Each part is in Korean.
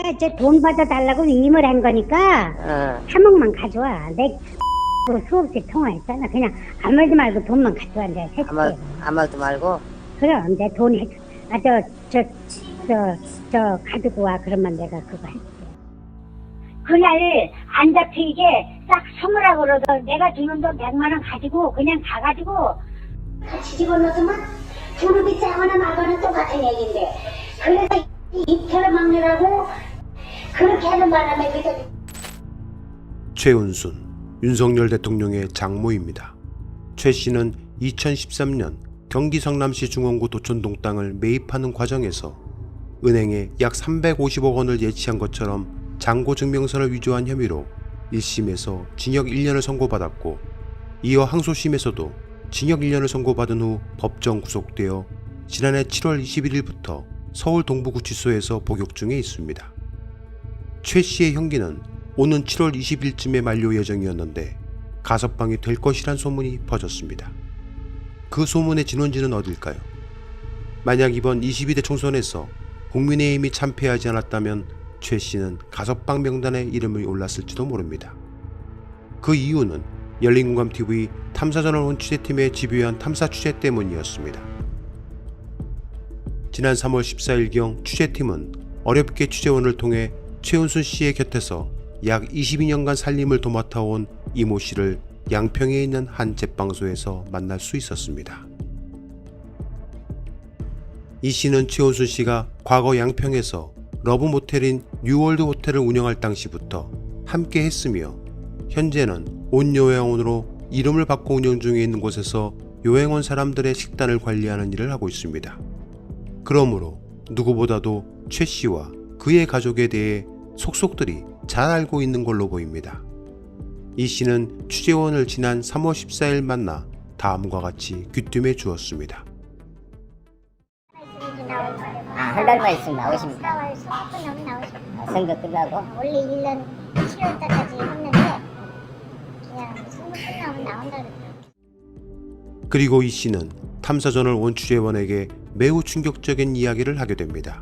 이제 돈 받아달라고 위임을 한 거니까 3억만 가져와. 내 수없이 통화했잖아. 그냥 아무 말도 말고 돈만 가져와. 이제 아무 말도 말고. 그럼 내 돈 해. 가지고 와. 그러면 내가 그거 할게. 그날 안 잡히게 싹 선물하고 그러서 내가 주는 돈 100만 원 가지고 그냥 가가지고 같이 집어넣으면 두릅이 짜거나 말거나 똑같은 얘기인데 그래서 입혀를 막느라고 그렇게 하는 바람에 그저. 최은순, 윤석열 대통령의 장모입니다. 최 씨는 2013년 경기 성남시 중원구 도촌동 땅을 매입하는 과정에서 은행에 약 350억 원을 예치한 것처럼 잔고증명서를 위조한 혐의로 1심에서 징역 1년을 선고받았고 이어 항소심에서도 징역 1년을 선고받은 후 법정 구속되어 지난해 7월 21일부터 서울 동부구치소에서 복역 중에 있습니다. 최 씨의 형기는 오는 7월 20일쯤에 만료 예정이었는데 가석방이 될 것이란 소문이 퍼졌습니다. 그 소문의 진원지는 어딜까요? 만약 이번 22대 총선에서 국민의힘이 참패하지 않았다면 최 씨는 가석방 명단에 이름이 올랐을지도 모릅니다. 그 이유는 열린공감TV 탐사저널 취재팀의 집요한 탐사 취재 때문이었습니다. 지난 3월 14일경 취재팀은 어렵게 취재원을 통해 최은순 씨의 곁에서 약 22년간 살림을 도맡아온 이모 씨를 양평에 있는 한 제빵소에서 만날 수 있었습니다. 이 씨는 최은순 씨가 과거 양평에서 러브 모텔인 뉴월드 호텔을 운영할 당시부터 함께 했으며 현재는 온요양원으로 이름을 바꿔 운영 중에 있는 곳에서 요양원 사람들의 식단을 관리하는 일을 하고 있습니다. 그러므로 누구보다도 최 씨와 그의 가족에 대해 속속들이 잘 알고 있는 걸로 보입니다. 이 씨는 취재원을 지난 3월 14일 만나 다음과 같이 귀띔해 주었습니다. 한 달만 있으면 나오십니다. 끝나면 나오십니다. 선거 끝나고? 원래 1년 7월달까지 했는데 그냥 선거 끝나면 나온다 그랬어요. 그리고 이 씨는 탐사저널 원 취재원에게 매우 충격적인 이야기를 하게 됩니다.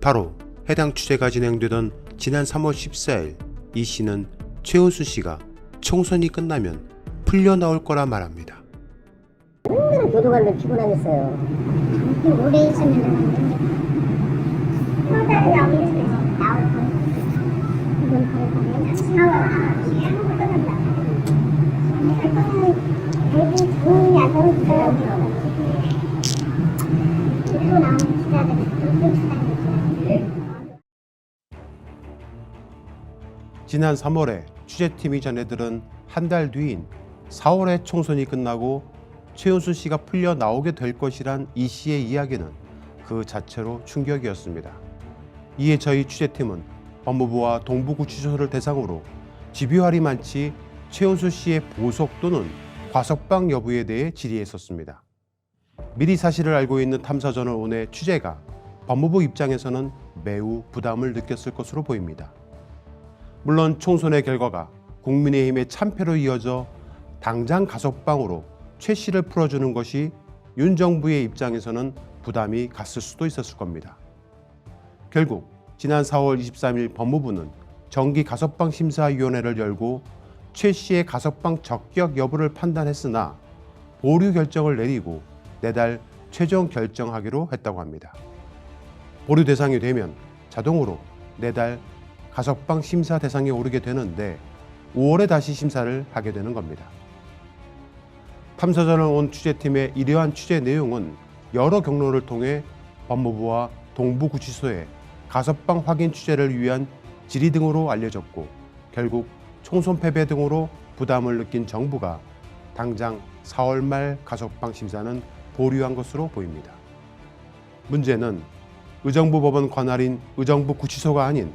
바로 해당 취재가 진행되던 지난 3월 14일 이 씨는 최은순 씨가 총선이 끝나면 풀려나올 거라 말합니다. 얼마나 교도관들 피곤하겠어요. 오래 있으면 안 나오겠어요. 나올 거. 이건 바로 사월 끝난다. 대부분 돈이 안 나오더라고요. 또 나오는 기자들이 지난 3월에 취재팀이 전해들은 한 달 뒤인 4월에 총선이 끝나고 최은순 씨가 풀려 나오게 될 것이란 이 씨의 이야기는 그 자체로 충격이었습니다. 이에 저희 취재팀은 법무부와 동부구치소를 대상으로 집요하리만치 최은순 씨의 보석 또는 과석방 여부에 대해 질의했었습니다. 미리 사실을 알고 있는 탐사저널 온의 취재가 법무부 입장에서는 매우 부담을 느꼈을 것으로 보입니다. 물론 총선의 결과가 국민의힘의 참패로 이어져 당장 가석방으로 최 씨를 풀어주는 것이 윤 정부의 입장에서는 부담이 갔을 수도 있었을 겁니다. 결국 지난 4월 23일 법무부는 정기 가석방 심사위원회를 열고 최 씨의 가석방 적격 여부를 판단했으나 보류 결정을 내리고 내달 최종 결정하기로 했다고 합니다. 보류 대상이 되면 자동으로 내달 가석방 심사 대상에 오르게 되는데 5월에 다시 심사를 하게 되는 겁니다. 탐사저널 온 취재팀의 이러한 취재 내용은 여러 경로를 통해 법무부와 동부구치소에 가석방 확인 취재를 위한 질의 등으로 알려졌고 결국 총선 패배 등으로 부담을 느낀 정부가 당장 4월 말 가석방 심사는 보류한 것으로 보입니다. 문제는 의정부 법원 관할인 의정부 구치소가 아닌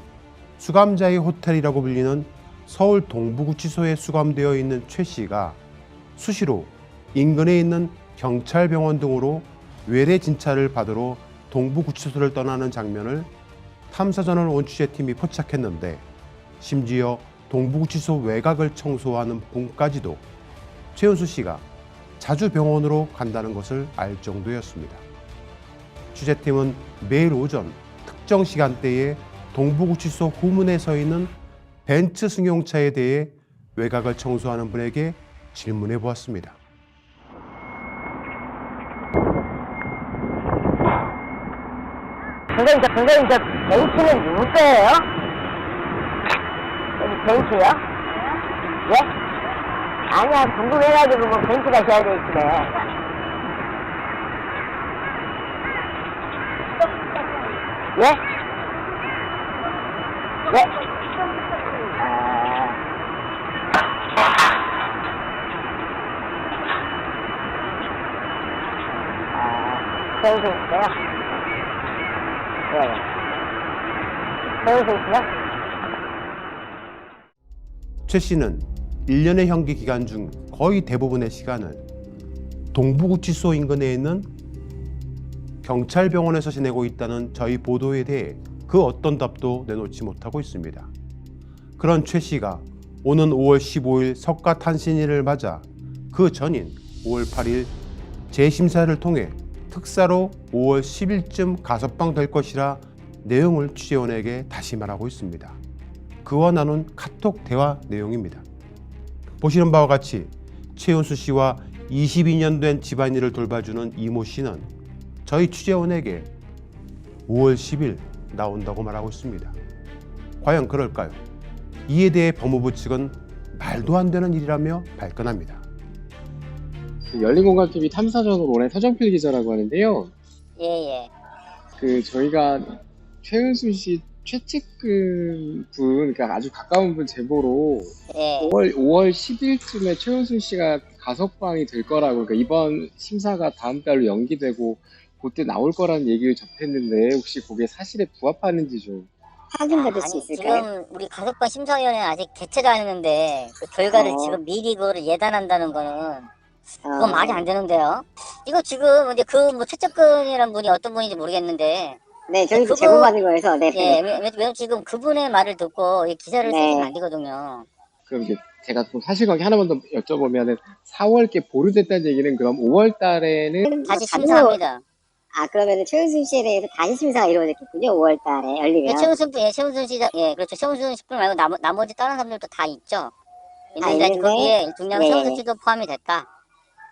수감자의 호텔이라고 불리는 서울 동부구치소에 수감되어 있는 최 씨가 수시로 인근에 있는 경찰병원 등으로 외래 진찰을 받으러 동부구치소를 떠나는 장면을 탐사저널 온 취재팀이 포착했는데 심지어 동부구치소 외곽을 청소하는 분까지도 최은순 씨가 자주 병원으로 간다는 것을 알 정도였습니다. 취재팀은 매일 오전 특정 시간대에 동부구치소 후문에 서 있는 벤츠 승용차에 대해 외곽을 청소하는 분에게 질문해 보았습니다. 선생님, 저 벤츠는 누구 거예요? 벤츠요? 예? 아니야, 궁금해가지고 뭐 벤츠가 있어야 되겠네. 예? 예? 세우수 있어요? 예. 세우수 있어요? 최 씨는 1년의 형기 기간 중 거의 대부분의 시간을 동부구치소 인근에 있는 경찰병원에서 지내고 있다는 저희 보도에 대해 그 어떤 답도 내놓지 못하고 있습니다. 그런 최 씨가 오는 5월 15일 석가탄신일을 맞아 그 전인 5월 8일 재심사를 통해 특사로 5월 10일쯤 가석방 될 것이라 내용을 취재원에게 다시 말하고 있습니다. 그와 나눈 카톡 대화 내용입니다. 보시는 바와 같이 최은수 씨와 22년 된 집안일을 돌봐주는 이모 씨는 저희 취재원에게 5월 10일 나온다고 말하고 있습니다. 과연 그럴까요? 이에 대해 법무부 측은 말도 안 되는 일이라며 발끈합니다. 열린공감TV 탐사전으로 오랜 서정필 기자라고 하는데요. 예. 저희가 최은수 씨 최측근 분, 그러니까 아주 가까운 분 제보로 예. 5월 10일쯤에 최은수 씨가 가석방이 될 거라고, 그러니까 이번 심사가 다음 달로 연기되고 그때 나올 거라는 얘기를 접했는데 혹시 그게 사실에 부합하는지 좀. 확인받을 수 있을까요? 지금 우리 가석방 심사위원회는 아직 개최도 안 했는데 그 결과를 지금 미리 그거를 예단한다는 거는 그건 말이 안 되는데요. 이거 지금 이제 그 뭐 최측근이라는 분이 어떤 분인지 모르겠는데. 네, 저희도 제보받은 거여서. 네. 예, 왜냐면 지금 그분의 말을 듣고 이 기사를 쓰시면 안 되거든요. 그럼 이제 제가 좀 사실관계 하나만 더 여쭤보면은 4월께 보류됐다는 얘기는 그럼 5월 달에는 다시 심사합니다. 그러면은 최은순 씨에 대해서 다시 심사가 이루어졌겠군요. 5월 달에 열리면. 최은순 씨, 그렇죠. 최은순 씨뿐 말고 나머지 다른 사람들도 다 있죠. 근데 이제 거기에 중량 최은순 씨도 포함이 됐다.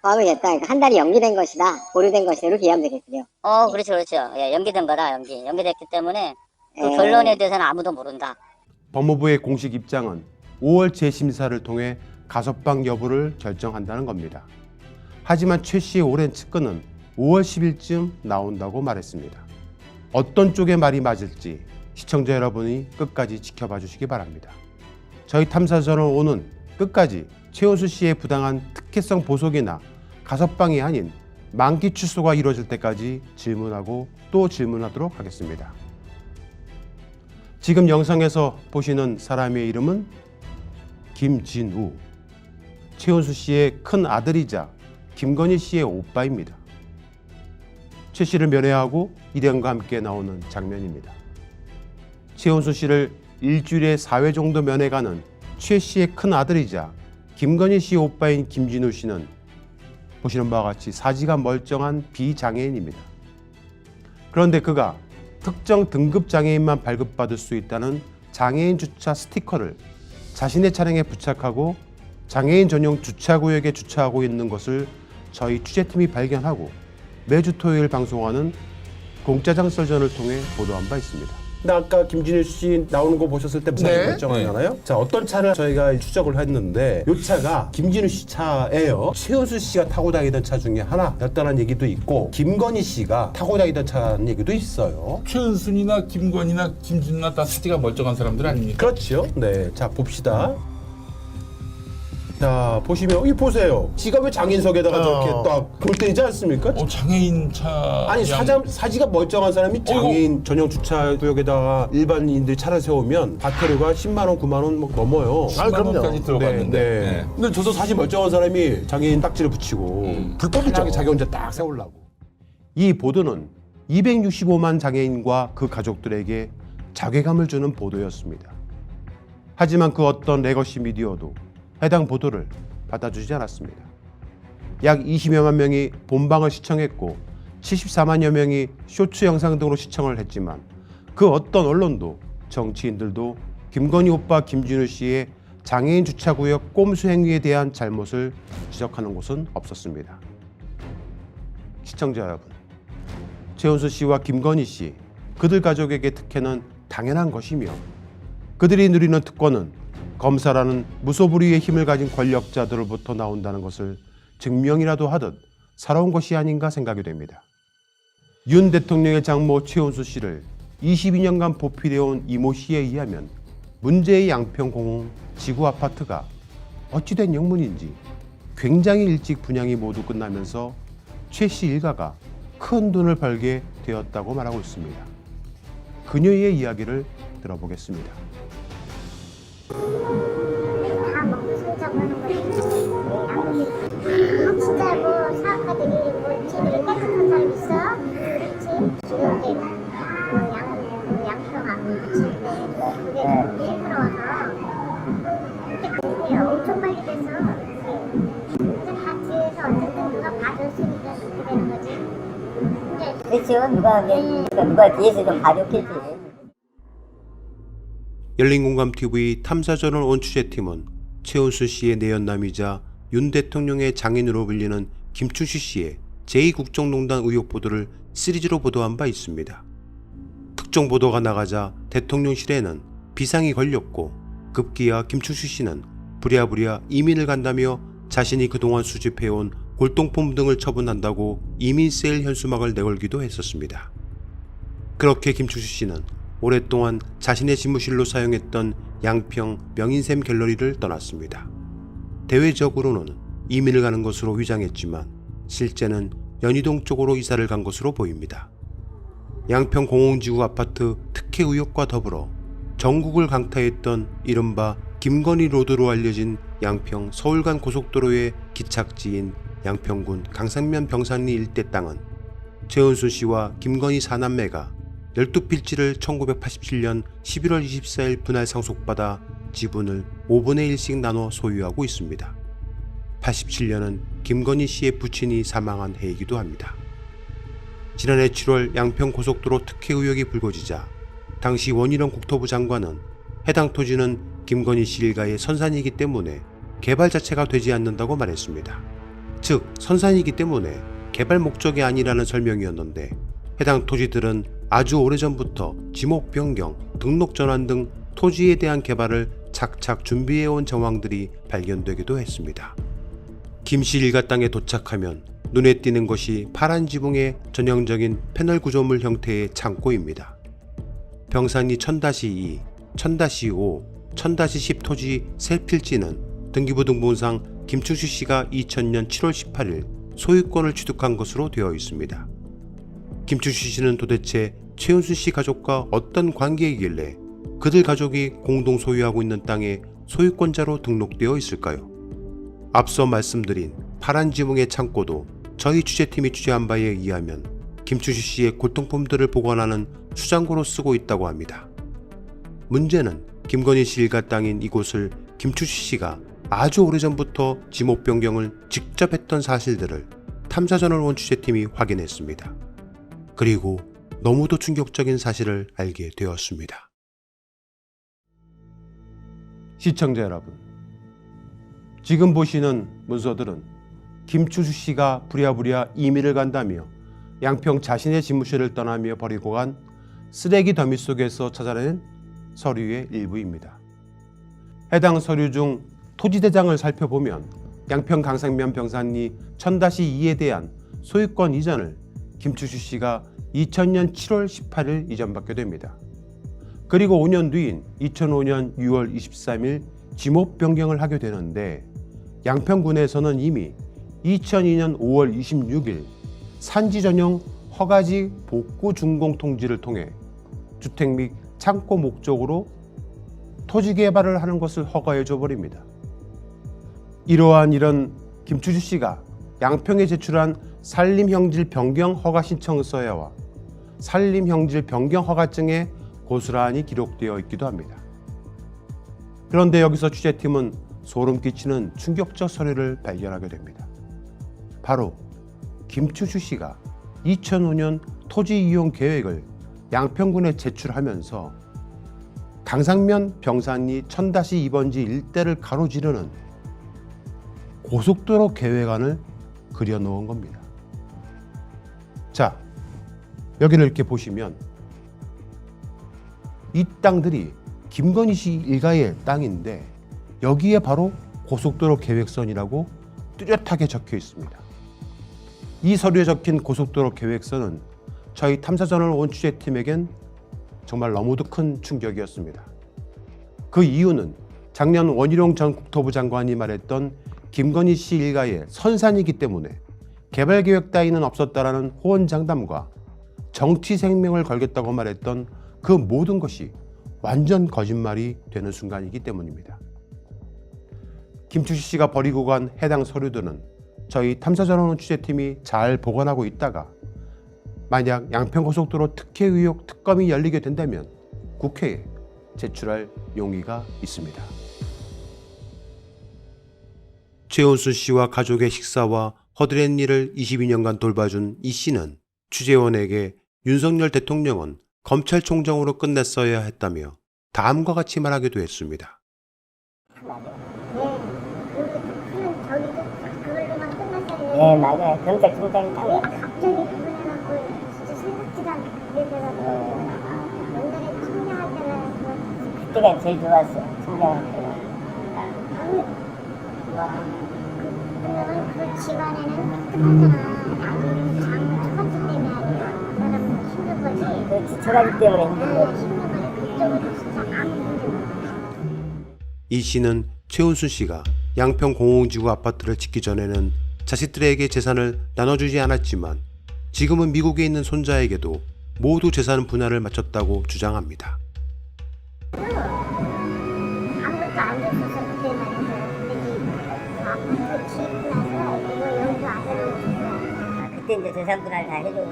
포함이 됐다. 그러니까 한 달이 연기된 것이다. 보류된 것이다. 이렇게 이해하면 되겠군요. 그렇죠. 예, 연기된 거다. 연기됐기 때문에 그 결론에 대해서는 아무도 모른다. 법무부의 공식 입장은 5월 재심사를 통해 가석방 여부를 결정한다는 겁니다. 하지만 최 씨의 오랜 측근은 5월 10일쯤 나온다고 말했습니다. 어떤 쪽의 말이 맞을지 시청자 여러분이 끝까지 지켜봐 주시기 바랍니다. 저희 탐사전은 오는 끝까지 최은수 씨의 부당한 특혜성 보석이나 가석방이 아닌 만기 출소가 이루어질 때까지 질문하고 또 질문하도록 하겠습니다. 지금 영상에서 보시는 사람의 이름은 김진우, 최은수 씨의 큰 아들이자 김건희 씨의 오빠입니다. 최 씨를 면회하고 일행과 함께 나오는 장면입니다. 최은수 씨를 일주일에 4회 정도 면회가는 최 씨의 큰 아들이자 김건희 씨의 오빠인 김진우 씨는 보시는 바와 같이 사지가 멀쩡한 비장애인입니다. 그런데 그가 특정 등급 장애인만 발급받을 수 있다는 장애인 주차 스티커를 자신의 차량에 부착하고 장애인 전용 주차구역에 주차하고 있는 것을 저희 취재팀이 발견하고 매주 토요일 방송하는 공짜장 썰전을 통해 보도한 바 있습니다. 근데 아까 김진우 씨 나오는 거 보셨을 때 무슨 결정하잖아요. 자, 어떤 차를 저희가 추적을 했는데 이 차가 김진우 씨 차예요. 최은수 씨가 타고 다니던 차 중에 하나였다는 얘기도 있고 김건희 씨가 타고 다니던 차라는 얘기도 있어요. 최은순이나 김건희나 김진우나 다 사지가 멀쩡한 사람들 아닙니까? 그렇죠. 네, 자 봅시다. 자 보시면 이 보세요. 지가 왜 장인석에다가 저렇게 딱 골때리지 않습니까? 장애인 차 아니 사지가 멀쩡한 사람이 장애인 전용 주차 구역에다가 일반인들이 차를 세우면 과태료가 10만 원, 9만 원 뭐 넘어요. 10만 원까지 들어갔는데. 네. 근데 저도 사지 멀쩡한 사람이 장애인 딱지를 붙이고 불법이죠. 자기 혼자 딱 세우려고. 이 보도는 265만 장애인과 그 가족들에게 자괴감을 주는 보도였습니다. 하지만 그 어떤 레거시 미디어도 해당 보도를 받아주지 않았습니다. 약 20여만 명이 본방을 시청했고 74만여 명이 쇼츠 영상 등으로 시청을 했지만 그 어떤 언론도 정치인들도 김건희 오빠 김진우 씨의 장애인 주차구역 꼼수 행위에 대한 잘못을 지적하는 곳은 없었습니다. 시청자 여러분, 최은수 씨와 김건희 씨, 그들 가족에게 특혜는 당연한 것이며 그들이 누리는 특권은 검사라는 무소불위의 힘을 가진 권력자들로부터 나온다는 것을 증명이라도 하듯 살아온 것이 아닌가 생각이 됩니다. 윤 대통령의 장모 최은수 씨를 22년간 보필해온 이모 씨에 의하면 문제의 양평공원 지구 아파트가 어찌된 영문인지 굉장히 일찍 분양이 모두 끝나면서 최 씨 일가가 큰 돈을 벌게 되었다고 말하고 있습니다. 그녀의 이야기를 들어보겠습니다. 다 먹고 살자고 하는 거지. 진짜 뭐 사업가들이 뭐 제대로 깨끗한 사람 있어? 그렇지? 지금 이제 양평하고 그게 제일 부러워서 그게 엄청 빨리 돼서 이제 같이해서 어쨌든 누가 봐줬으니까 그렇게 되는 거지. 그렇죠. 누가 뒤에서 좀 봐줬겠지. 열린공감TV 탐사저널 온 취재팀은 최은수 씨의 내연남이자 윤 대통령의 장인으로 불리는 김춘식 씨의 제2국정농단 의혹 보도를 시리즈로 보도한 바 있습니다. 특정 보도가 나가자 대통령실에는 비상이 걸렸고 급기야 김춘식 씨는 부랴부랴 이민을 간다며 자신이 그동안 수집해온 골동품 등을 처분한다고 이민세일 현수막을 내걸기도 했었습니다. 그렇게 김춘식 씨는 오랫동안 자신의 집무실로 사용했던 양평 명인샘 갤러리를 떠났습니다. 대외적으로는 이민을 가는 것으로 위장했지만 실제는 연희동 쪽으로 이사를 간 것으로 보입니다. 양평 공홍지구 아파트 특혜 의혹과 더불어 전국을 강타했던 이른바 김건희 로드로 알려진 양평 서울 간 고속도로의 기착지인 양평군 강산면 병산리 일대 땅은 최은수 씨와 김건희 사남매가 12필지를 1987년 11월 24일 분할 상속받아 지분을 5분의 1씩 나눠 소유하고 있습니다. 87년은 김건희 씨의 부친이 사망한 해이기도 합니다. 지난해 7월 양평고속도로 특혜 의혹이 불거지자 당시 원희룡 국토부 장관은 해당 토지는 김건희 씨 일가의 선산이기 때문에 개발 자체가 되지 않는다고 말했습니다. 즉 선산이기 때문에 개발 목적이 아니라는 설명이었는데 해당 토지들은 아주 오래전부터 지목 변경, 등록 전환 등 토지에 대한 개발을 착착 준비해온 정황들이 발견되기도 했습니다. 김씨 일가 땅에 도착하면 눈에 띄는 것이 파란 지붕의 전형적인 패널 구조물 형태의 창고입니다. 병산리 1000-2, 1000-5, 1000-10 토지 세 필지는 등기부 등본상 김춘식 씨가 2000년 7월 18일 소유권을 취득한 것으로 되어 있습니다. 김춘식 씨는 도대체 최은수 씨 가족과 어떤 관계이길래 그들 가족이 공동 소유하고 있는 땅에 소유권자로 등록되어 있을까요? 앞서 말씀드린 파란 지붕의 창고도 저희 취재팀이 취재한 바에 의하면 김춘식 씨의 골동품들을 보관하는 수장고로 쓰고 있다고 합니다. 문제는 김건희 씨 일가 땅인 이곳을 김춘식 씨가 아주 오래전부터 지목 변경을 직접 했던 사실들을 탐사저널 원 취재팀이 확인했습니다. 그리고 너무도 충격적인 사실을 알게 되었습니다. 시청자 여러분, 지금 보시는 문서들은 김춘식 씨가 부랴부랴 이민을 간다며 양평 자신의 집무실을 떠나며 버리고 간 쓰레기 더미 속에서 찾아낸 서류의 일부입니다. 해당 서류 중 토지대장을 살펴보면 양평 강산면 병산리 1000-2에 대한 소유권 이전을 김춘식 씨가 2000년 7월 18일 이전받게 됩니다. 그리고 5년 뒤인 2005년 6월 23일 지목 변경을 하게 되는데 양평군에서는 이미 2002년 5월 26일 산지 전용 허가지 복구 준공 통지를 통해 주택 및 창고 목적으로 토지 개발을 하는 것을 허가해 줘 버립니다. 이런 김춘식 씨가 양평에 제출한 산림형질 변경 허가 신청서에와 산림형질 변경 허가증에 고스란히 기록되어 있기도 합니다. 그런데 여기서 취재팀은 소름 끼치는 충격적 서류를 발견하게 됩니다. 바로 김춘식 씨가 2005년 토지 이용 계획을 양평군에 제출하면서 강상면 병산리 천다시2번지 일대를 가로지르는 고속도로 계획안을 그려놓은 겁니다. 자, 여기를 이렇게 보시면 이 땅들이 김건희 씨 일가의 땅인데 여기에 바로 고속도로 계획선이라고 뚜렷하게 적혀 있습니다. 이 서류에 적힌 고속도로 계획선은 저희 탐사전을 온 취재팀에겐 정말 너무도 큰 충격이었습니다. 그 이유는 작년 원희룡 전 국토부 장관이 말했던 김건희 씨 일가의 선산이기 때문에 개발계획 따위는 없었다라는 호언장담과 정치 생명을 걸겠다고 말했던 그 모든 것이 완전 거짓말이 되는 순간이기 때문입니다. 김추시 씨가 버리고 간 해당 서류들은 저희 탐사전원 취재팀이 잘 보관하고 있다가 만약 양평고속도로 특혜 의혹 특검이 열리게 된다면 국회에 제출할 용의가 있습니다. 최은순 씨와 가족의 식사와 허드렛 일을 22년간 돌봐준 이 씨는 취재원에게 윤석열 대통령은 검찰총장으로 끝냈어야 했다며 다음과 같이 말하기도 했습니다. 네, 맞아요. 검찰총장이 따로. 갑자기 그걸 해갖고 진짜 생각지도 않게 그게 돼가지고 옛날에 청량할 때는 그때가 제일 좋았어요. 총장할 때가. 그러면 그 집안에는 깨끗하잖아. 장 처가집 때문에 아니야. 그 사람은 힘든 거지. 그렇지, 처가집 때문에 힘든 거지. 힘든 거지. 그쪽은 진짜 아무 힘든 거. 이 씨는 최은순 씨가 양평 공공지구 아파트를 짓기 전에는 자식들에게 재산을 나눠주지 않았지만 지금은 미국에 있는 손자에게도 모두 재산 분할을 마쳤다고 주장합니다. 아무것도 안 줬어서 그때 말이죠. 근데 이 아파트 짓고 나서 이거 여기도 아들하고 줬어. 그때 이제 재산 분할 다 해줘요.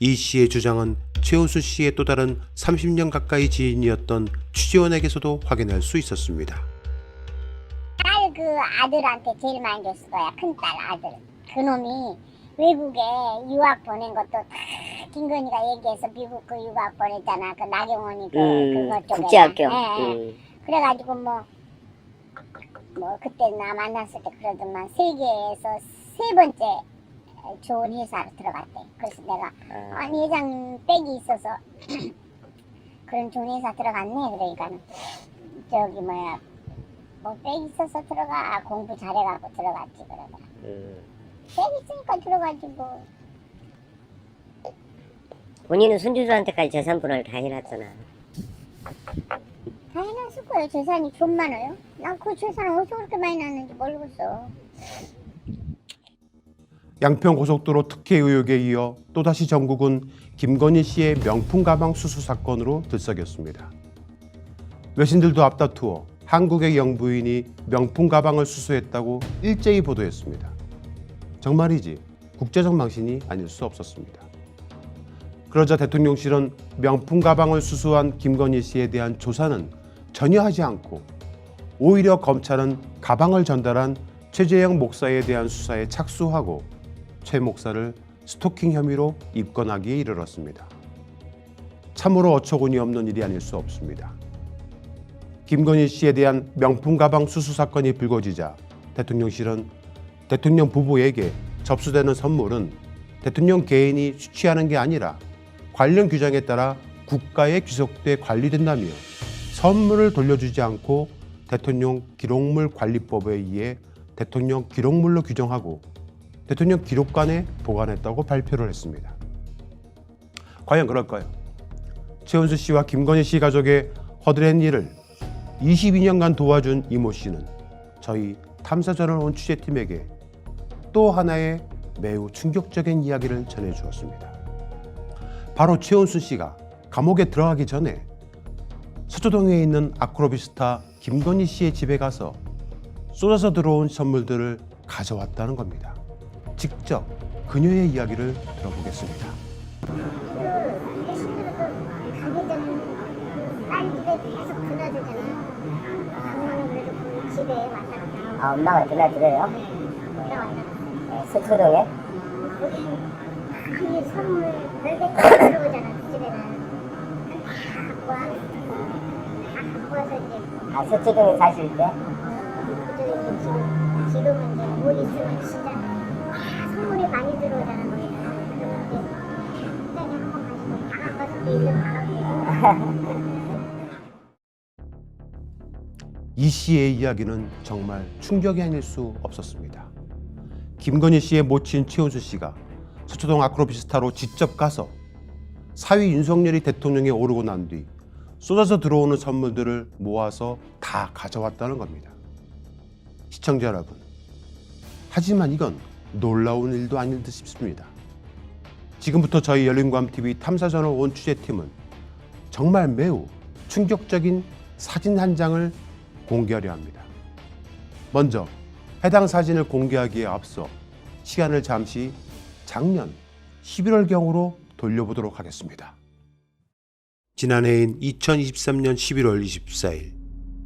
이 씨의 주장은 최은순 씨의 또 다른 30년 가까이 지인이었던 취재원에게서도 확인할 수 있었습니다. 딸 그 아들한테 제일 많이 줬을 거야. 큰딸 아들. 그놈이 외국에 유학 보낸 것도 다 김건희가 얘기해서 미국 그 유학 보냈잖아. 그 나경원이 그거 쪽에. 국제학교. 예. 그래가지고 뭐 그때 나 만났을 때 그러더만 세계에서 세 번째 좋은 회사로 들어갔대. 그래서 내가 아니 회장 백이 있어서 그런 좋은 회사 들어갔네. 그러니까는 저기 뭐야 뭐 백 있어서 들어가. 공부 잘해갖고 들어갔지 그러더라. 백 있으니까 들어가지 뭐. 본인은 손주들한테까지 재산 분할 다 해놨잖아. 다 해놨을 거예요. 재산이 좀 많아요. 난 그 재산 어디서 그렇게 많이 났는지 모르겠어. 양평고속도로 특혜 의혹에 이어 또다시 전국은 김건희 씨의 명품 가방 수수 사건으로 들썩였습니다. 외신들도 앞다투어 한국의 영부인이 명품 가방을 수수했다고 일제히 보도했습니다. 정말이지 국제적 망신이 아닐 수 없었습니다. 그러자 대통령실은 명품 가방을 수수한 김건희 씨에 대한 조사는 전혀 하지 않고 오히려 검찰은 가방을 전달한 최재형 목사에 대한 수사에 착수하고 최 목사를 스토킹 혐의로 입건하기에 이르렀습니다. 참으로 어처구니 없는 일이 아닐 수 없습니다. 김건희 씨에 대한 명품 가방 수수 사건이 불거지자 대통령실은 대통령 부부에게 접수되는 선물은 대통령 개인이 취하는 게 아니라 관련 규정에 따라 국가에 귀속돼 관리된다며 선물을 돌려주지 않고 대통령 기록물 관리법에 의해 대통령 기록물로 규정하고 대통령 기록관에 보관했다고 발표를 했습니다. 과연 그럴까요? 최은순 씨와 김건희 씨 가족의 허드렛 일을 22년간 도와준 이모 씨는 저희 탐사전을 온 취재팀에게 또 하나의 매우 충격적인 이야기를 전해주었습니다. 바로 최은순 씨가 감옥에 들어가기 전에 서초동에 있는 아크로비스타 김건희 씨의 집에 가서 쏟아져 들어온 선물들을 가져왔다는 겁니다. 직접 그녀의 이야기를 들어보겠습니다. 아, 엄마가 드나들어요? 서초동에? 이 선물 별게 다 들어오잖아 그 집에는. 다 갖고 와서 이제 아, 서초동에 사실 때? 그쪽에 지금은 이제 뭐 있으면 진짜 선물이 많이 들어오잖아 거기는. 그러면 이제 식당에 한번 가시고 다 갖고 와서 있으면 다 갖고 오고. 이 씨의 이야기는 정말 충격이 아닐 수 없었습니다. 김건희 씨의 모친 최은수 씨가 서초동 아크로비스타로 직접 가서 사위 윤석열이 대통령에 오르고 난 뒤 쏟아져 들어오는 선물들을 모아서 다 가져왔다는 겁니다. 시청자 여러분, 하지만 이건 놀라운 일도 아닐 듯 싶습니다. 지금부터 저희 열린광TV 탐사저널 온 취재팀은 정말 매우 충격적인 사진 한 장을 공개하려 합니다. 먼저 해당 사진을 공개하기에 앞서 시간을 잠시 작년 11월경으로 돌려보도록 하겠습니다. 지난해인 2023년 11월 24일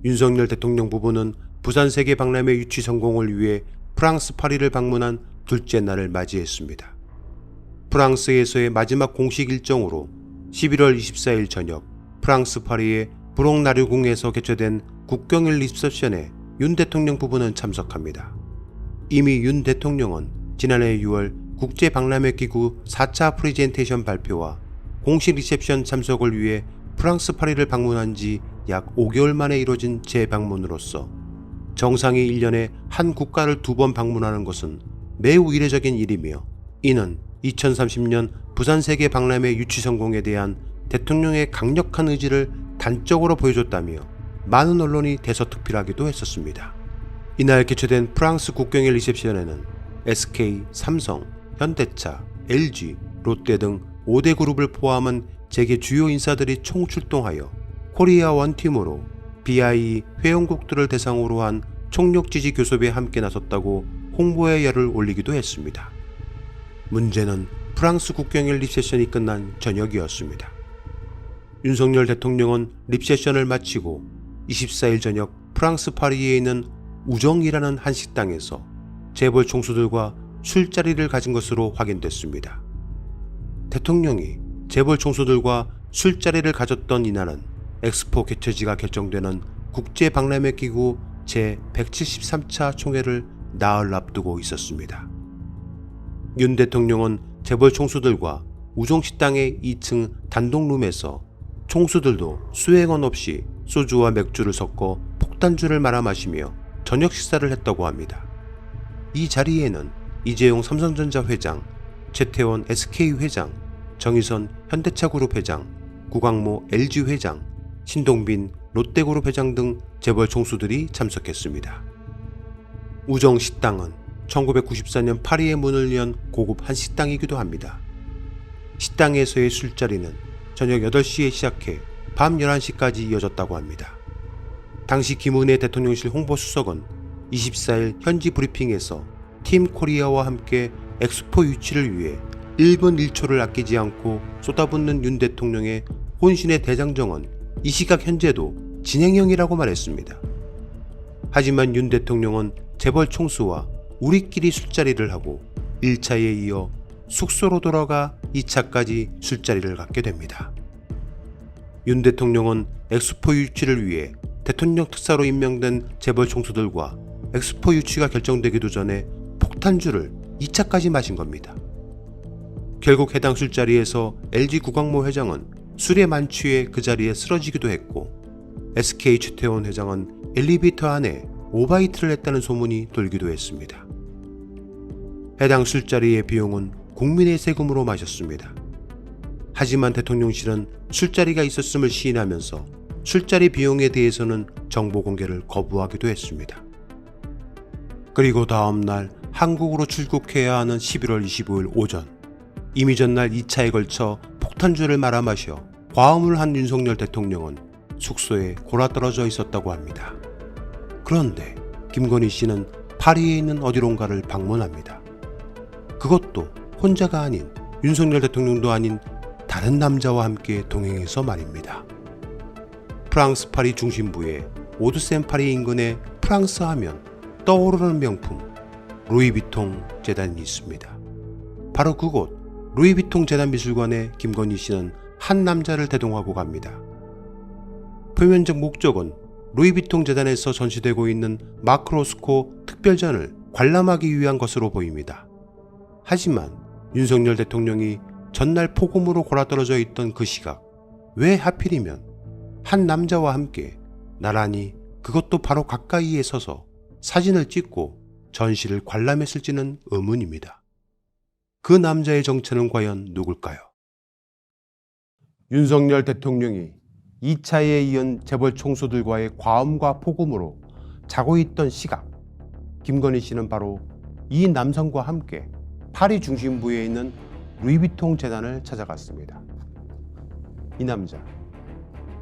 윤석열 대통령 부부는 부산 세계 박람회 유치 성공을 위해 프랑스 파리를 방문한 둘째 날을 맞이했습니다. 프랑스에서의 마지막 공식 일정으로 11월 24일 저녁 프랑스 파리의 브롱나르궁에서 개최된 국경일 리셉션에 윤 대통령 부부는 참석합니다. 이미 윤 대통령은 지난해 6월 국제박람회기구 4차 프레젠테이션 발표와 공식 리셉션 참석을 위해 프랑스 파리를 방문한 지 약 5개월 만에 이뤄진 재방문으로서 정상이 1년에 한 국가를 2번 방문하는 것은 매우 이례적인 일이며, 이는 2030년 부산 세계 박람회 유치 성공에 대한 대통령의 강력한 의지를 단적으로 보여줬다며 많은 언론이 대서특필하기도 했었습니다. 이날 개최된 프랑스 국경일 리셉션에는 SK, 삼성, 현대차, LG, 롯데 등 5대 그룹을 포함한 재계 주요 인사들이 총출동하여 코리아 원팀으로 BIE 회원국들을 대상으로 한 총력지지 교섭에 함께 나섰다고 홍보의 열을 올리기도 했습니다. 문제는 프랑스 국경일 리셉션이 끝난 저녁이었습니다. 윤석열 대통령은 리셉션을 마치고 24일 저녁 프랑스 파리에 있는 우정이라는 한식당에서 재벌 총수들과 술자리를 가진 것으로 확인됐습니다. 대통령이 재벌 총수들과 술자리를 가졌던 이날은 엑스포 개최지가 결정되는 국제박람회기구 제173차 총회를 나흘 앞두고 있었습니다. 윤 대통령은 재벌 총수들과 우정식당의 2층 단독룸에서 총수들도 수행원 없이 소주와 맥주를 섞어 폭탄주를 말아 마시며 저녁 식사를 했다고 합니다. 이 자리에는 이재용 삼성전자 회장, 최태원 SK 회장, 정의선 현대차그룹 회장, 구광모 LG 회장, 신동빈 롯데그룹 회장 등 재벌 총수들이 참석했습니다. 우정식당은 1994년 파리에 문을 연 고급 한식당이기도 합니다. 식당에서의 술자리는 저녁 8시에 시작해 밤 11시까지 이어졌다고 합니다. 당시 김은혜 대통령실 홍보수석은 24일 현지 브리핑에서 팀 코리아와 함께 엑스포 유치를 위해 1분 1초를 아끼지 않고 쏟아붓는 윤 대통령의 혼신의 대장정은 이 시각 현재도 진행형이라고 말했습니다. 하지만 윤 대통령은 재벌 총수와 우리끼리 술자리를 하고 1차에 이어 숙소로 돌아가 2차까지 술자리를 갖게 됩니다. 윤 대통령은 엑스포 유치를 위해 대통령 특사로 임명된 재벌 총수들과 엑스포 유치가 결정되기도 전에 폭탄주를 2차까지 마신 겁니다. 결국 해당 술자리에서 LG 구광모 회장은 술에 만취해 그 자리에 쓰러지기도 했고, SK 최태원 회장은 엘리베이터 안에 오바이트를 했다는 소문이 돌기도 했습니다. 해당 술자리의 비용은 국민의 세금으로 마셨습니다. 하지만 대통령실은 술자리가 있었음을 시인하면서 술자리 비용에 대해서는 정보 공개를 거부하기도 했습니다. 그리고 다음 날 한국으로 출국해야 하는 11월 25일 오전, 이미 전날 2차에 걸쳐 폭탄주를 말아 마셔 과음을 한 윤석열 대통령은 숙소에 골아떨어져 있었다고 합니다. 그런데 김건희 씨는 파리에 있는 어디론가를 방문합니다. 그것도 혼자가 아닌 윤석열 대통령도 아닌 다른 남자와 함께 동행해서 말입니다. 프랑스 파리 중심부의 오드센 파리 인근의 프랑스 하면 떠오르는 명품 루이비통 재단이 있습니다. 바로 그곳 루이비통 재단 미술관에 김건희 씨는 한 남자를 대동하고 갑니다. 표면적 목적은 루이비통 재단에서 전시되고 있는 마크 로스코 특별전을 관람하기 위한 것으로 보입니다. 하지만 윤석열 대통령이 전날 폭음으로 골아떨어져 있던 그 시각, 왜 하필이면 한 남자와 함께 나란히 그것도 바로 가까이에 서서 사진을 찍고 전시를 관람했을지는 의문입니다. 그 남자의 정체는 과연 누굴까요? 윤석열 대통령이 2차에 이은 재벌 총수들과의 과음과 폭음으로 자고 있던 시각, 김건희 씨는 바로 이 남성과 함께 파리 중심부에 있는 루이비통 재단을 찾아갔습니다. 이 남자,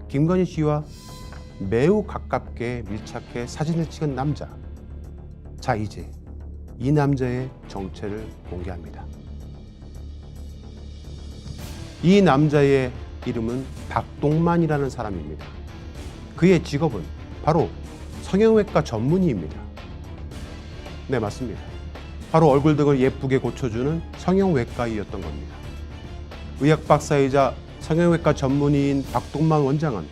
김건희 씨와 매우 가깝게 밀착해 사진을 찍은 남자. 자, 이제 이 남자의 정체를 공개합니다. 이 남자의 이름은 박동만이라는 사람입니다. 그의 직업은 바로 성형외과 전문의입니다. 네, 맞습니다. 바로 얼굴 등을 예쁘게 고쳐주는 성형외과의였던 겁니다. 의학 박사이자 성형외과 전문의인 박동만 원장은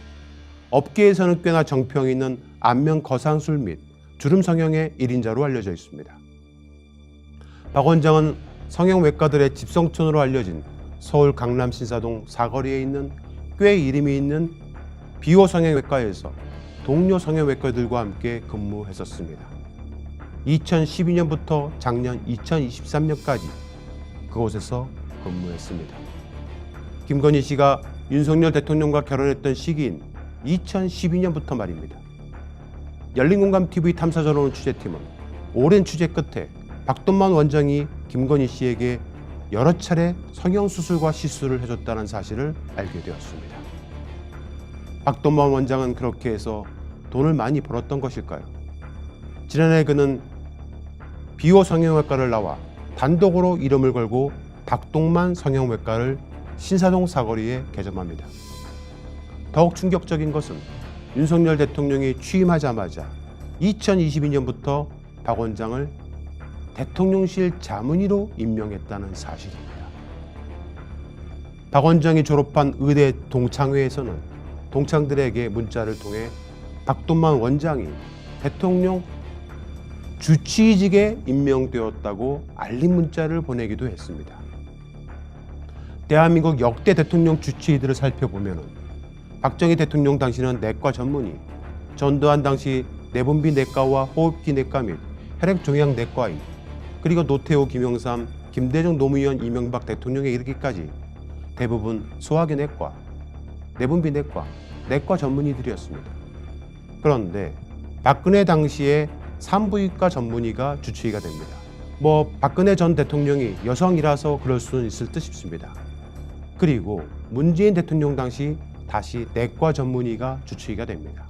업계에서는 꽤나 정평이 있는 안면 거상술 및 주름 성형의 1인자로 알려져 있습니다. 박 원장은 성형외과들의 집성촌으로 알려진 서울 강남 신사동 사거리에 있는 꽤 이름이 있는 비호 성형외과에서 동료 성형외과들과 함께 근무했었습니다. 2012년부터 작년 2023년까지 그곳에서 근무했습니다. 김건희 씨가 윤석열 대통령과 결혼했던 시기인 2012년부터 말입니다. 열린공감TV 탐사전원 취재팀은 오랜 취재 끝에 박동만 원장이 김건희 씨에게 여러 차례 성형수술과 시술을 해줬다는 사실을 알게 되었습니다. 박동만 원장은 그렇게 해서 돈을 많이 벌었던 것일까요? 지난해 그는 비호 성형외과를 나와 단독으로 이름을 걸고 박동만 성형외과를 신사동 사거리에 개점합니다. 더욱 충격적인 것은 윤석열 대통령이 취임하자마자 2022년부터 박 원장을 대통령실 자문의로 임명했다는 사실입니다. 박 원장이 졸업한 의대 동창회에서는 동창들에게 문자를 통해 박동만 원장이 대통령 주치의직에 임명되었다고 알림 문자를 보내기도 했습니다. 대한민국 역대 대통령 주치의들을 살펴보면 박정희 대통령 당시는 내과 전문의, 전두환 당시 내분비 내과와 호흡기 내과 및 혈액종양 내과의, 그리고 노태우, 김영삼, 김대중 노무현, 이명박 대통령에 이르기까지 대부분 소화기 내과, 내분비 내과, 내과 전문의들이었습니다. 그런데 박근혜 당시에 산부인과 전문의가 주치의가 됩니다. 박근혜 전 대통령이 여성이라서 그럴 수는 있을 듯 싶습니다. 그리고 문재인 대통령 당시 다시 내과 전문의가 주치의가 됩니다.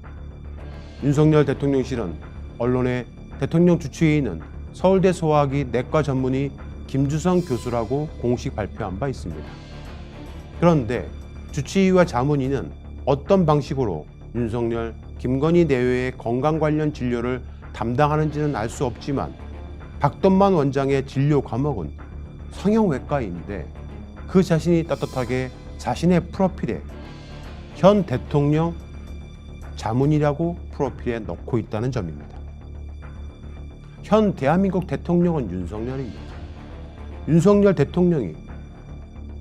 윤석열 대통령실은 언론에 대통령 주치의는 서울대 소화기 내과 전문의 김주성 교수라고 공식 발표한 바 있습니다. 그런데 주치의와 자문의는 어떤 방식으로 윤석열, 김건희 내외의 건강 관련 진료를 담당하는지는 알 수 없지만 박동만 원장의 진료 과목은 성형외과인데 그 자신이 떳떳하게 자신의 프로필에 현 대통령 자문이라고 프로필에 넣고 있다는 점입니다. 현 대한민국 대통령은 윤석열입니다. 윤석열 대통령이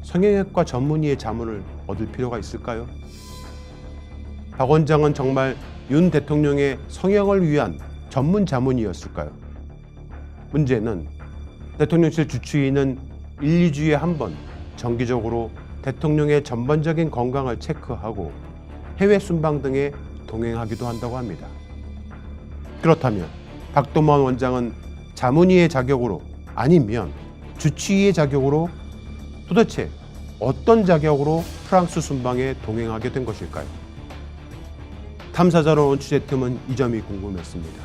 성형외과 전문의의 자문을 얻을 필요가 있을까요? 박 원장은 정말 윤 대통령의 성형을 위한 전문 자문의였을까요? 문제는 대통령실 주치의는 1, 2주에 한 번 정기적으로 대통령의 전반적인 건강을 체크하고 해외 순방 등에 동행하기도 한다고 합니다. 그렇다면 박동만 원장은 자문의의 자격으로 아니면 주치의의 자격으로 도대체 어떤 자격으로 프랑스 순방에 동행하게 된 것일까요? 탐사자로 온 취재팀은 이 점이 궁금했습니다.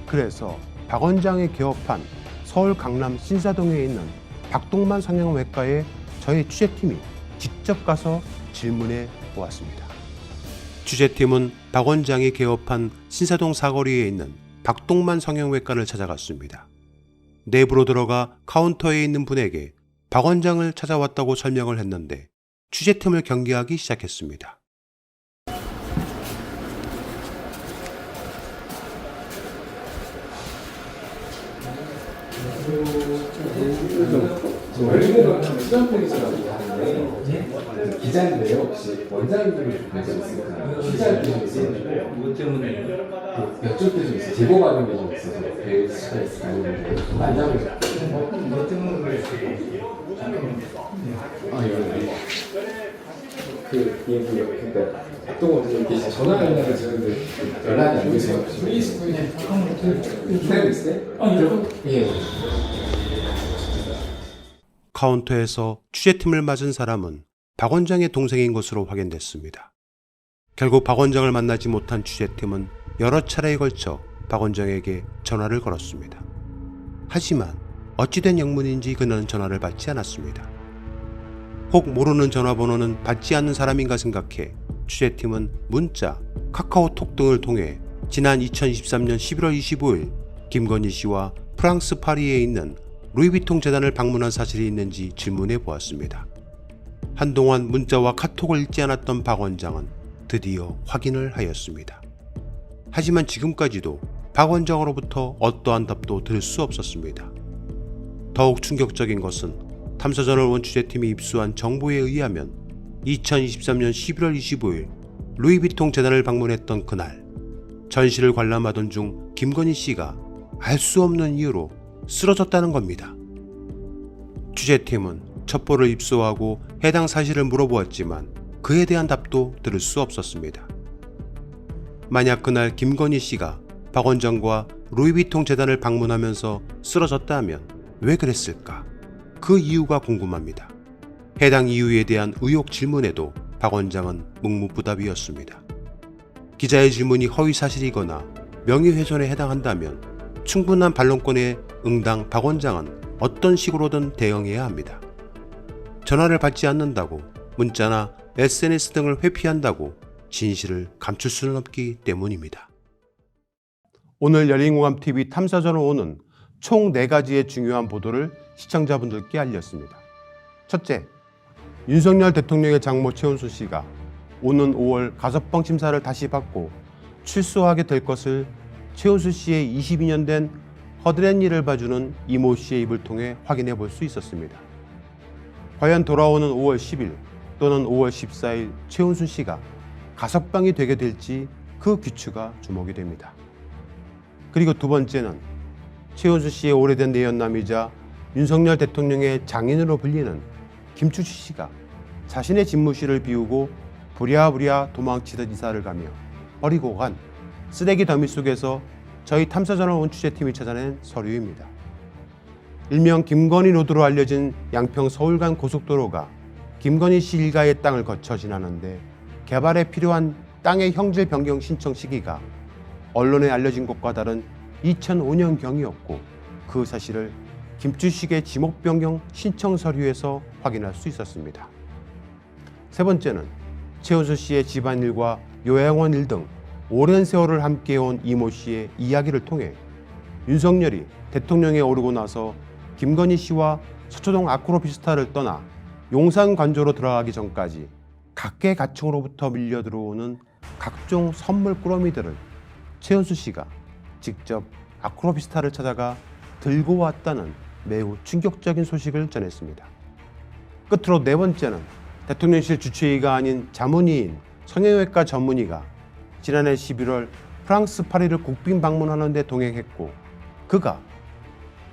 그래서 박 원장이 개업한 서울 강남 신사동에 있는 박동만 성형외과에 저희 취재팀이 직접 가서 질문해 보았습니다. 취재팀은 박 원장이 개업한 신사동 사거리에 있는 박동만 성형외과를 찾아갔습니다. 내부로 들어가 카운터에 있는 분에게 박 원장을 찾아왔다고 설명을 했는데 취재팀을 경계하기 시작했습니다. 기자인데요, 혹시 원장님들이 관심 있을까요? 기자들이 뭐 때문에? 여쭤볼 게 좀 있어요. 제보받은 게 좀 있어서 뵐 수가 있을까요? 아니면 만나보고 뭐 때문에 그래? 그러니까 박동원 원장님께 전화 연락을 드렸는데 연락이 안 되세요. 기다리고 있어요? 예. 카운터에서 취재팀을 맞은 사람은 박 원장의 동생인 것으로 확인됐습니다. 결국 박 원장을 만나지 못한 취재팀은 여러 차례에 걸쳐 박 원장에게 전화를 걸었습니다. 하지만 어찌된 영문인지 그는 전화를 받지 않았습니다. 혹 모르는 전화번호는 받지 않는 사람인가 생각해 취재팀은 문자, 카카오톡 등을 통해 지난 2023년 11월 25일 김건희 씨와 프랑스 파리에 있는 루이비통 재단을 방문한 사실이 있는지 질문해 보았습니다. 한동안 문자와 카톡을 읽지 않았던 박 원장은 드디어 확인을 하였습니다. 하지만 지금까지도 박 원장으로부터 어떠한 답도 들을 수 없었습니다. 더욱 충격적인 것은 탐사저널 취재팀이 입수한 정보에 의하면 2023년 11월 25일 루이비통 재단을 방문했던 그날 전시를 관람하던 중 김건희 씨가 알 수 없는 이유로 쓰러졌다는 겁니다. 취재팀은 첩보를 입수하고 해당 사실을 물어보았지만 그에 대한 답도 들을 수 없었습니다. 만약 그날 김건희 씨가 박 원장과 루이비통 재단을 방문하면서 쓰러졌다면 왜 그랬을까? 그 이유가 궁금합니다. 해당 이유에 대한 의혹 질문에도 박 원장은 묵묵부답이었습니다. 기자의 질문이 허위사실이거나 명예훼손에 해당한다면 충분한 반론권에 응당 박 원장은 어떤 식으로든 대응해야 합니다. 전화를 받지 않는다고, 문자나 SNS 등을 회피한다고 진실을 감출 수는 없기 때문입니다. 오늘 열린공감TV 탐사저널 5는 총 4가지의 중요한 보도를 시청자분들께 알렸습니다. 첫째, 윤석열 대통령의 장모 최은순 씨가 오는 5월 가석방 심사를 다시 받고 출소하게 될 것을 최은순 씨의 22년 된 허드렛 일을 봐주는 이모 씨의 입을 통해 확인해 볼 수 있었습니다. 과연 돌아오는 5월 10일 또는 5월 14일 최은순 씨가 가석방이 되게 될지 그 귀추가 주목이 됩니다. 그리고 두 번째는 최은순 씨의 오래된 내연남이자 윤석열 대통령의 장인으로 불리는 김추시 씨가 자신의 집무실을 비우고 부랴부랴 도망치듯 이사를 가며 버리고 간 쓰레기 더미 속에서 저희 탐사저널 취재팀이 찾아낸 서류입니다. 일명 김건희 로드로 알려진 양평 서울 간 고속도로가 김건희 씨 일가의 땅을 거쳐 지나는데 개발에 필요한 땅의 형질 변경 신청 시기가 언론에 알려진 것과 다른 2005년경이었고 그 사실을 김추식의 지목 변경 신청 서류에서 확인할 수 있었습니다. 세 번째는 최은순 씨의 집안일과 요양원 일 등 오랜 세월을 함께해온 이모 씨의 이야기를 통해 윤석열이 대통령에 오르고 나서 김건희 씨와 서초동 아크로비스타를 떠나 용산 관저로 들어가기 전까지 각계각층으로부터 밀려 들어오는 각종 선물 꾸러미들을 최은순 씨가 직접 아크로비스타를 찾아가 들고 왔다는 매우 충격적인 소식을 전했습니다. 끝으로 네 번째는 대통령실 주최의가 아닌 자문의인 성형외과 전문의가 지난해 11월 프랑스 파리를 국빈 방문하는 데 동행했고 그가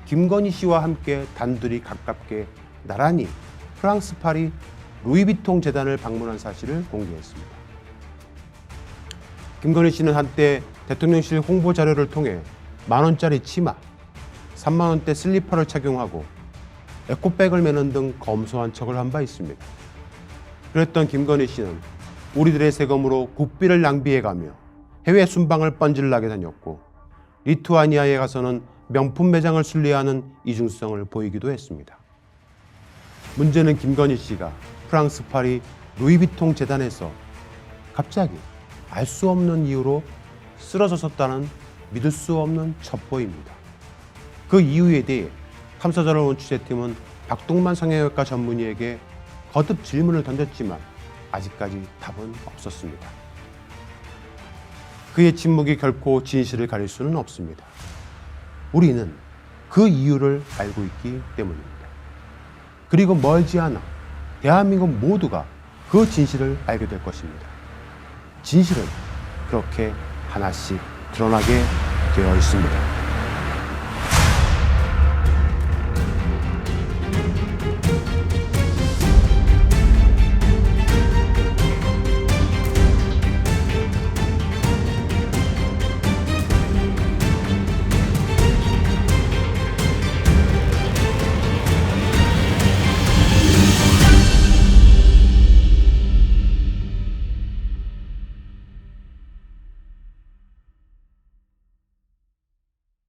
김건희 씨와 함께 단둘이 가깝게 나란히 프랑스 파리 루이비통 재단을 방문한 사실을 공개했습니다. 김건희 씨는 한때 대통령실 홍보 자료를 통해 만원짜리 치마, 3만원대 슬리퍼를 착용하고 에코백을 매는 등 검소한 척을 한 바 있습니다. 그랬던 김건희 씨는 우리들의 세금으로 국비를 낭비해가며 해외 순방을 뻔질나게 다녔고 리투아니아에 가서는 명품 매장을 순례하는 이중성을 보이기도 했습니다. 문제는 김건희 씨가 프랑스 파리 루이비통 재단에서 갑자기 알 수 없는 이유로 쓰러졌었다는 믿을 수 없는 첩보입니다. 그 이유에 대해 탐사자를 온 취재팀은 박동만 성형외과 전문의에게 거듭 질문을 던졌지만 아직까지 답은 없었습니다. 그의 침묵이 결코 진실을 가릴 수는 없습니다. 우리는 그 이유를 알고 있기 때문입니다. 그리고 멀지 않아 대한민국 모두가 그 진실을 알게 될 것입니다. 진실은 그렇게 하나씩 드러나게 되어 있습니다.